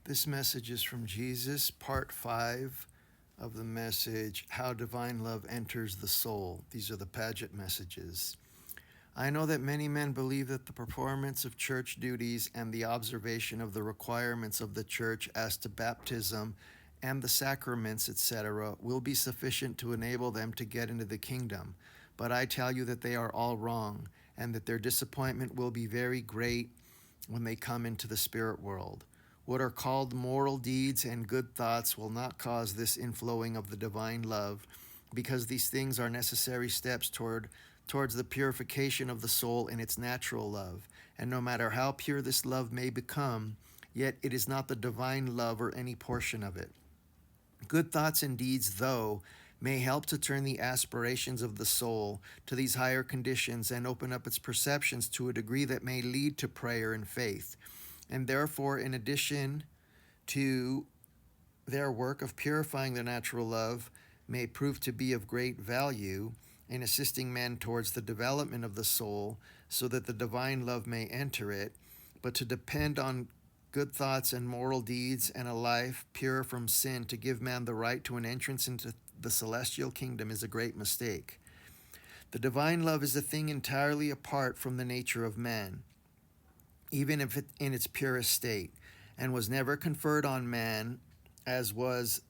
This message is from Jesus, part 5 of the message, How Divine Love Enters the Soul. These are the Paget messages. I know that many men believe that the performance of church duties and the observation of the requirements of the church as to baptism and the sacraments, etc., will be sufficient to enable them to get into the kingdom. But I tell you that they are all wrong, and that their disappointment will be very great when they come into the spirit world. What are called moral deeds and good thoughts will not cause this inflowing of the divine love, because these things are necessary steps towards the purification of the soul in its natural love. And no matter how pure this love may become, yet it is not the divine love or any portion of it. Good thoughts and deeds, though, may help to turn the aspirations of the soul to these higher conditions and open up its perceptions to a degree that may lead to prayer and faith. And therefore, in addition to their work of purifying their natural love, may prove to be of great value in assisting men towards the development of the soul so that the divine love may enter it. But to depend on good thoughts and moral deeds and a life pure from sin to give man the right to an entrance into the celestial kingdom is a great mistake. The divine love is a thing entirely apart from the nature of man, even if it in its purest state, and was never conferred on man as was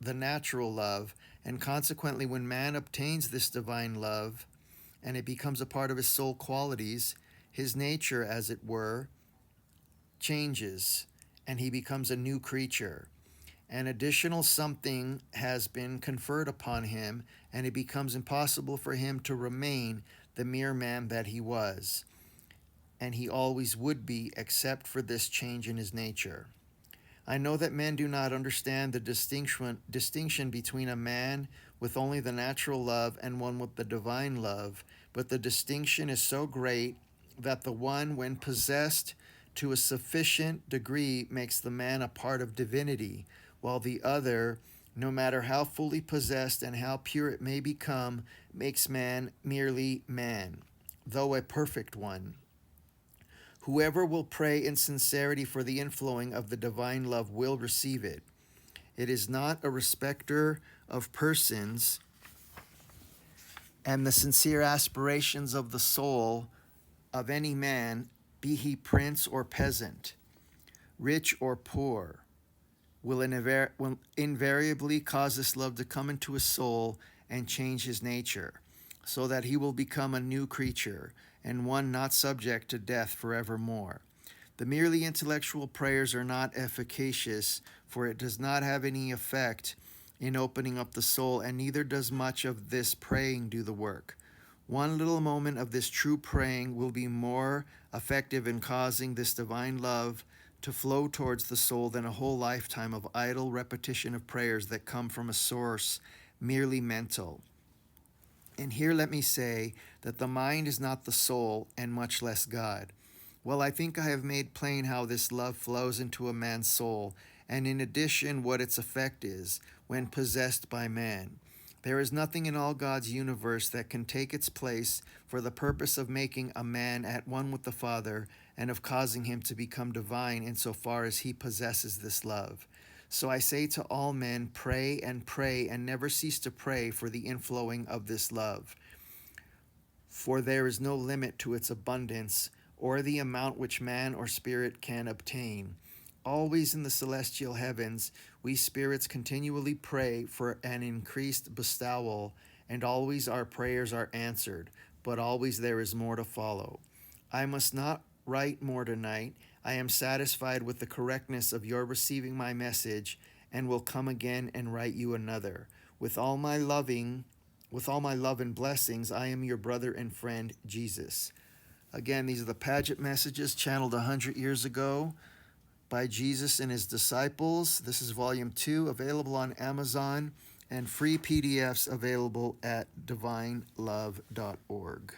the natural love, and consequently when man obtains this divine love and it becomes a part of his soul qualities, his nature, as it were, changes, and he becomes a new creature. An additional something has been conferred upon him, and it becomes impossible for him to remain the mere man that he was, and he always would be, except for this change in his nature. I know that men do not understand the distinction between a man with only the natural love and one with the divine love, but the distinction is so great that the one, when possessed to a sufficient degree, makes the man a part of divinity, while the other, no matter how fully possessed and how pure it may become, makes man merely man, though a perfect one. Whoever will pray in sincerity for the inflowing of the divine love will receive it. It is not a respecter of persons, and the sincere aspirations of the soul of any man, be he prince or peasant, rich or poor, will invariably cause this love to come into his soul and change his nature, so that he will become a new creature, and one not subject to death forevermore. The merely intellectual prayers are not efficacious, for it does not have any effect in opening up the soul, and neither does much of this praying do the work. One little moment of this true praying will be more effective in causing this divine love to flow towards the soul than a whole lifetime of idle repetition of prayers that come from a source merely mental. And here let me say that the mind is not the soul, and much less God. Well, I think I have made plain how this love flows into a man's soul, and in addition what its effect is when possessed by man. There is nothing in all God's universe that can take its place for the purpose of making a man at one with the Father and of causing him to become divine insofar as he possesses this love. So I say to all men, pray and never cease to pray for the inflowing of this love. For there is no limit to its abundance or the amount which man or spirit can obtain. Always in the celestial heavens, we spirits continually pray for an increased bestowal, and always our prayers are answered, but always there is more to follow. I must not write more tonight. I am satisfied with the correctness of your receiving my message, and will come again and write you another. With all my love and blessings, I am your brother and friend, Jesus. Again, these are the Paget messages channeled 100 years ago by Jesus and his disciples. This is volume 2, available on Amazon, and free PDFs available at divinelove.org.